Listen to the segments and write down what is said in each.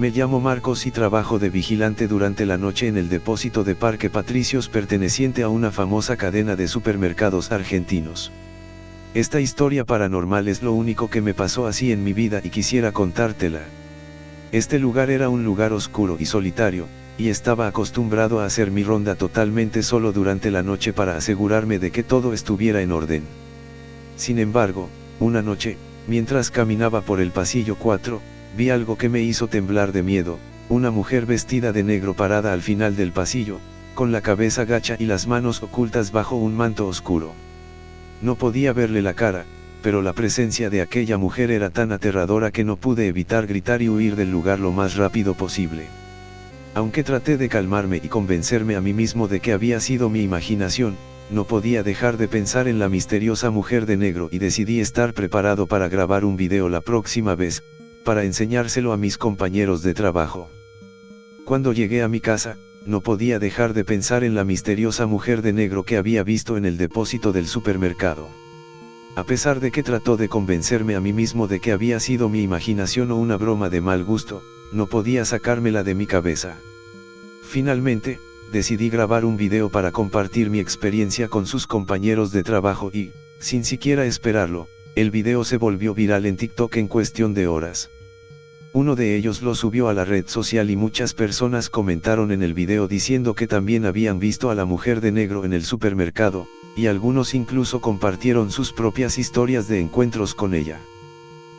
Me llamo Marcos y trabajo de vigilante durante la noche en el depósito de Parque Patricios perteneciente a una famosa cadena de supermercados argentinos. Esta historia paranormal es lo único que me pasó así en mi vida y quisiera contártela. Este lugar era un lugar oscuro y solitario, y estaba acostumbrado a hacer mi ronda totalmente solo durante la noche para asegurarme de que todo estuviera en orden. Sin embargo, una noche, mientras caminaba por el pasillo 4, vi algo que me hizo temblar de miedo, una mujer vestida de negro parada al final del pasillo, con la cabeza gacha y las manos ocultas bajo un manto oscuro. No podía verle la cara, pero la presencia de aquella mujer era tan aterradora que no pude evitar gritar y huir del lugar lo más rápido posible. Aunque traté de calmarme y convencerme a mí mismo de que había sido mi imaginación, no podía dejar de pensar en la misteriosa mujer de negro y decidí estar preparado para grabar un video la próxima vez, para enseñárselo a mis compañeros de trabajo. Cuando llegué a mi casa, no podía dejar de pensar en la misteriosa mujer de negro que había visto en el depósito del supermercado. A pesar de que trató de convencerme a mí mismo de que había sido mi imaginación o una broma de mal gusto, no podía sacármela de mi cabeza. Finalmente, decidí grabar un video para compartir mi experiencia con sus compañeros de trabajo y, sin siquiera esperarlo, el video se volvió viral en TikTok en cuestión de horas. Uno de ellos lo subió a la red social y muchas personas comentaron en el video diciendo que también habían visto a la mujer de negro en el supermercado, y algunos incluso compartieron sus propias historias de encuentros con ella.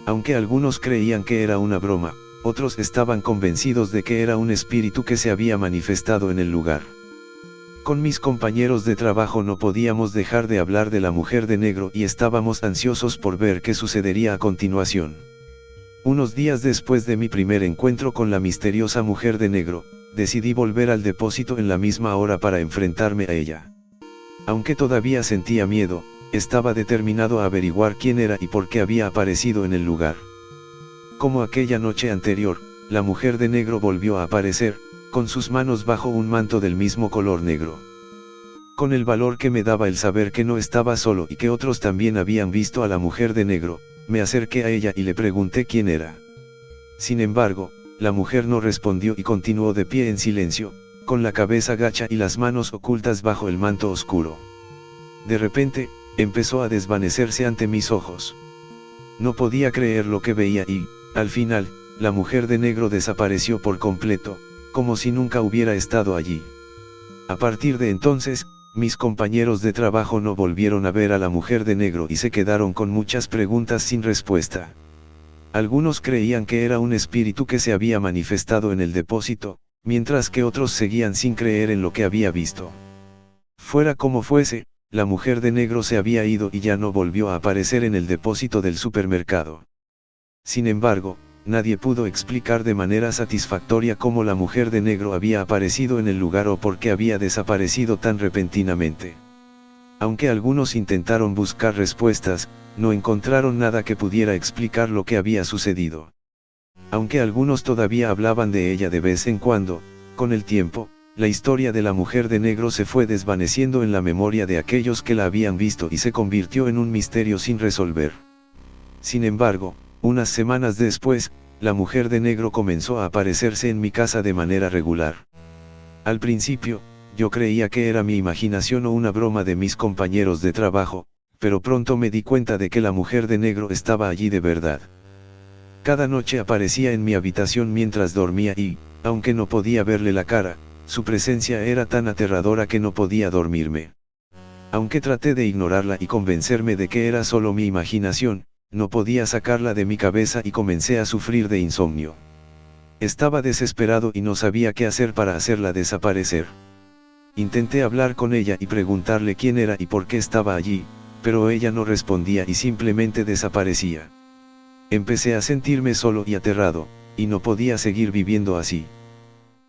Aunque algunos creían que era una broma, otros estaban convencidos de que era un espíritu que se había manifestado en el lugar. Con mis compañeros de trabajo no podíamos dejar de hablar de la mujer de negro y estábamos ansiosos por ver qué sucedería a continuación. Unos días después de mi primer encuentro con la misteriosa mujer de negro, decidí volver al depósito en la misma hora para enfrentarme a ella. Aunque todavía sentía miedo, estaba determinado a averiguar quién era y por qué había aparecido en el lugar. Como aquella noche anterior, la mujer de negro volvió a aparecer, con sus manos bajo un manto del mismo color negro. Con el valor que me daba el saber que no estaba solo y que otros también habían visto a la mujer de negro, me acerqué a ella y le pregunté quién era. Sin embargo, la mujer no respondió y continuó de pie en silencio, con la cabeza gacha y las manos ocultas bajo el manto oscuro. De repente, empezó a desvanecerse ante mis ojos. No podía creer lo que veía y, al final, la mujer de negro desapareció por completo, como si nunca hubiera estado allí. A partir de entonces, mis compañeros de trabajo no volvieron a ver a la mujer de negro y se quedaron con muchas preguntas sin respuesta. Algunos creían que era un espíritu que se había manifestado en el depósito, mientras que otros seguían sin creer en lo que había visto. Fuera como fuese, la mujer de negro se había ido y ya no volvió a aparecer en el depósito del supermercado. Sin embargo, nadie pudo explicar de manera satisfactoria cómo la mujer de negro había aparecido en el lugar o por qué había desaparecido tan repentinamente. Aunque algunos intentaron buscar respuestas, no encontraron nada que pudiera explicar lo que había sucedido. Aunque algunos todavía hablaban de ella de vez en cuando, con el tiempo, la historia de la mujer de negro se fue desvaneciendo en la memoria de aquellos que la habían visto y se convirtió en un misterio sin resolver. Sin embargo, unas semanas después, la mujer de negro comenzó a aparecerse en mi casa de manera regular. Al principio, yo creía que era mi imaginación o una broma de mis compañeros de trabajo, pero pronto me di cuenta de que la mujer de negro estaba allí de verdad. Cada noche aparecía en mi habitación mientras dormía y, aunque no podía verle la cara, su presencia era tan aterradora que no podía dormirme. Aunque traté de ignorarla y convencerme de que era solo mi imaginación, no podía sacarla de mi cabeza y comencé a sufrir de insomnio. Estaba desesperado y no sabía qué hacer para hacerla desaparecer. Intenté hablar con ella y preguntarle quién era y por qué estaba allí, pero ella no respondía y simplemente desaparecía. Empecé a sentirme solo y aterrado, y no podía seguir viviendo así.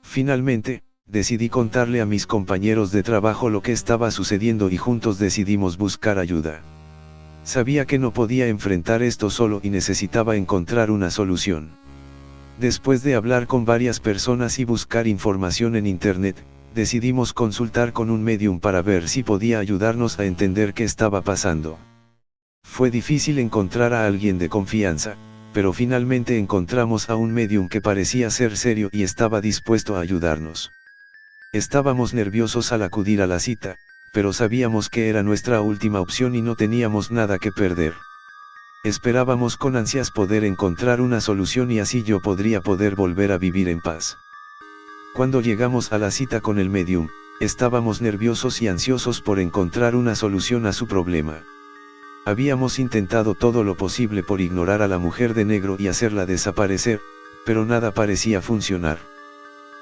Finalmente, decidí contarle a mis compañeros de trabajo lo que estaba sucediendo y juntos decidimos buscar ayuda. Sabía que no podía enfrentar esto solo y necesitaba encontrar una solución. Después de hablar con varias personas y buscar información en internet, decidimos consultar con un medium para ver si podía ayudarnos a entender qué estaba pasando. Fue difícil encontrar a alguien de confianza, pero finalmente encontramos a un medium que parecía ser serio y estaba dispuesto a ayudarnos. Estábamos nerviosos al acudir a la cita, pero sabíamos que era nuestra última opción y no teníamos nada que perder. Esperábamos con ansias poder encontrar una solución y así yo podría poder volver a vivir en paz. Cuando llegamos a la cita con el medium, estábamos nerviosos y ansiosos por encontrar una solución a su problema. Habíamos intentado todo lo posible por ignorar a la mujer de negro y hacerla desaparecer, pero nada parecía funcionar.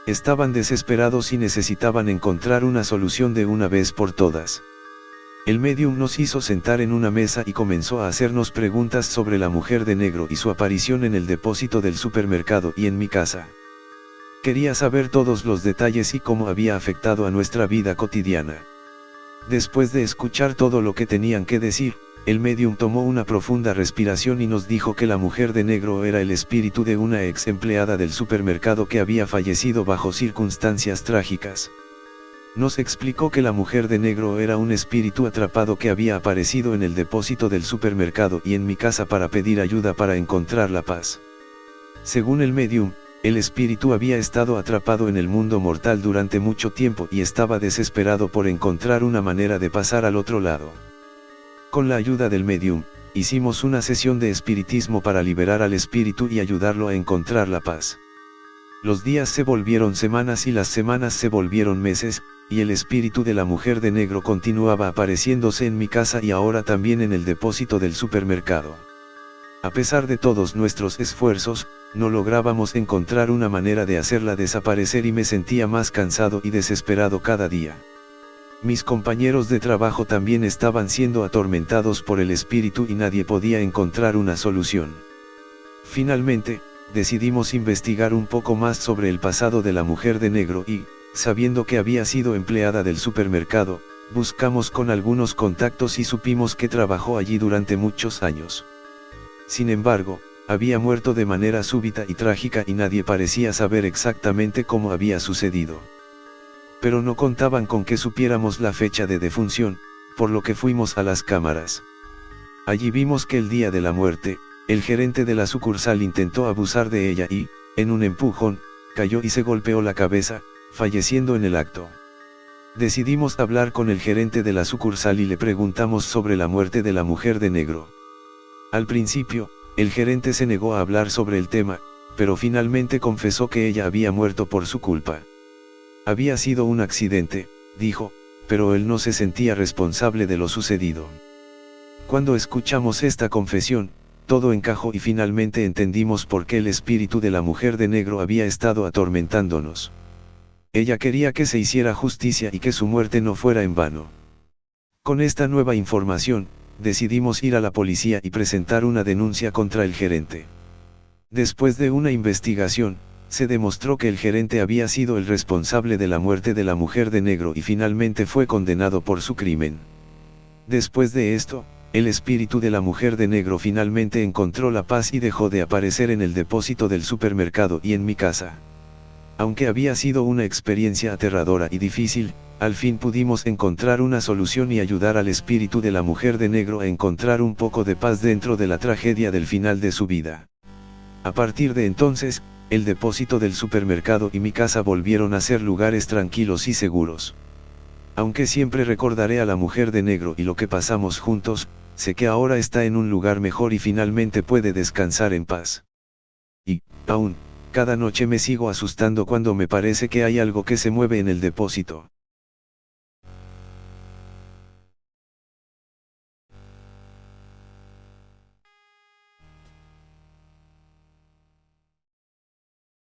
Estaban desesperados y necesitaban encontrar una solución de una vez por todas. El medium nos hizo sentar en una mesa y comenzó a hacernos preguntas sobre la mujer de negro y su aparición en el depósito del supermercado y en mi casa. Quería saber todos los detalles y cómo había afectado a nuestra vida cotidiana. Después de escuchar todo lo que tenían que decir, el medium tomó una profunda respiración y nos dijo que la mujer de negro era el espíritu de una ex empleada del supermercado que había fallecido bajo circunstancias trágicas. Nos explicó que la mujer de negro era un espíritu atrapado que había aparecido en el depósito del supermercado y en mi casa para pedir ayuda para encontrar la paz. Según el medium, el espíritu había estado atrapado en el mundo mortal durante mucho tiempo y estaba desesperado por encontrar una manera de pasar al otro lado. Con la ayuda del medium, hicimos una sesión de espiritismo para liberar al espíritu y ayudarlo a encontrar la paz. Los días se volvieron semanas y las semanas se volvieron meses, y el espíritu de la mujer de negro continuaba apareciéndose en mi casa y ahora también en el depósito del supermercado. A pesar de todos nuestros esfuerzos, no lográbamos encontrar una manera de hacerla desaparecer y me sentía más cansado y desesperado cada día. Mis compañeros de trabajo también estaban siendo atormentados por el espíritu y nadie podía encontrar una solución. Finalmente, decidimos investigar un poco más sobre el pasado de la mujer de negro y, sabiendo que había sido empleada del supermercado, buscamos con algunos contactos y supimos que trabajó allí durante muchos años. Sin embargo, había muerto de manera súbita y trágica y nadie parecía saber exactamente cómo había sucedido. Pero no contaban con que supiéramos la fecha de defunción, por lo que fuimos a las cámaras. Allí vimos que el día de la muerte, el gerente de la sucursal intentó abusar de ella y, en un empujón, cayó y se golpeó la cabeza, falleciendo en el acto. Decidimos hablar con el gerente de la sucursal y le preguntamos sobre la muerte de la mujer de negro. Al principio, el gerente se negó a hablar sobre el tema, pero finalmente confesó que ella había muerto por su culpa. Había sido un accidente, dijo, pero él no se sentía responsable de lo sucedido. Cuando escuchamos esta confesión, todo encajó y finalmente entendimos por qué el espíritu de la mujer de negro había estado atormentándonos. Ella quería que se hiciera justicia y que su muerte no fuera en vano. Con esta nueva información, decidimos ir a la policía y presentar una denuncia contra el gerente. Después de una investigación, se demostró que el gerente había sido el responsable de la muerte de la mujer de negro y finalmente fue condenado por su crimen. Después de esto, el espíritu de la mujer de negro finalmente encontró la paz y dejó de aparecer en el depósito del supermercado y en mi casa. Aunque había sido una experiencia aterradora y difícil, al fin pudimos encontrar una solución y ayudar al espíritu de la mujer de negro a encontrar un poco de paz dentro de la tragedia del final de su vida. A partir de entonces, el depósito del supermercado y mi casa volvieron a ser lugares tranquilos y seguros. Aunque siempre recordaré a la mujer de negro y lo que pasamos juntos, sé que ahora está en un lugar mejor y finalmente puede descansar en paz. Y, aún, cada noche me sigo asustando cuando me parece que hay algo que se mueve en el depósito.